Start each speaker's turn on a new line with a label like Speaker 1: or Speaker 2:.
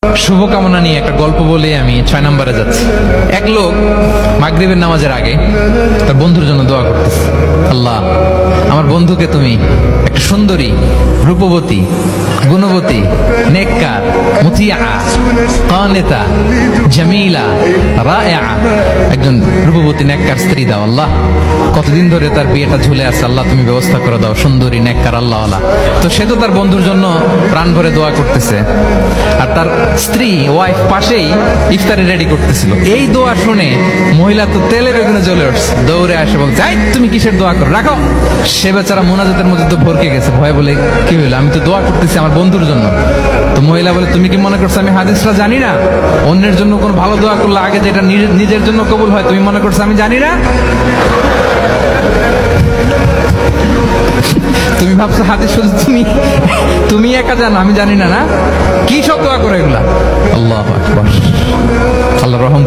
Speaker 1: শুভকামনা নিয়ে একটা গল্প বলে আমি 6 নম্বরে যাচ্ছি। এক লোক মাগরিবের নামাজের আগে তার বন্ধুর জন্য দোয়া করতেছে, আল্লাহ আমার বন্ধুকে তুমি একটা সুন্দরী, রূপবতী, গুণবতী, নেককার, মুতিয়া, কানেতা, জামিলা, রায়া, একজন রূপবতী নেককার স্ত্রী দাও আল্লাহ। কতদিন ধরে তার বিয়েটা ঝুলে আছে, আল্লাহ তুমি ব্যবস্থা করে দাও, সুন্দরী, নেককার, আল্লাহ আল্লাহ। তো সে তো তার বন্ধুর জন্য প্রাণ ভরে দোয়া করতেছে, আর তার স্ত্রী ওয়াইফ পাশেই ইফতারি রেডি করতেছিল। এই দোয়া শুনে মহিলা তো তেলের বেগুনে জ্বলে উঠছে, দৌড়ে আসে বলছে, এই তুমি কিসের দোয়া করো, রাখো। সে বেচারা মোনাজাতের মধ্যে তো ভরকে গেছে, ভয় বলে কি হইলো, আমি তো দোয়া করতেছি আমার বন্ধুর জন্য। তো মহিলা বলে, তুমি কি মনে করছো আমি হাদিসটা জানি না? অন্যের জন্য কোন ভালো দোয়া করলে আগে যেটা নিজের জন্য কবুল হয়, তুমি মনে করছো আমি জানি না? তুমি ভাবছো হাদিস শুধু তুমি একা জানো, আমি জানি না? না কি সব দোয়া করে এগুলা? আল্লাহু আকবার। আল্লাহ রহম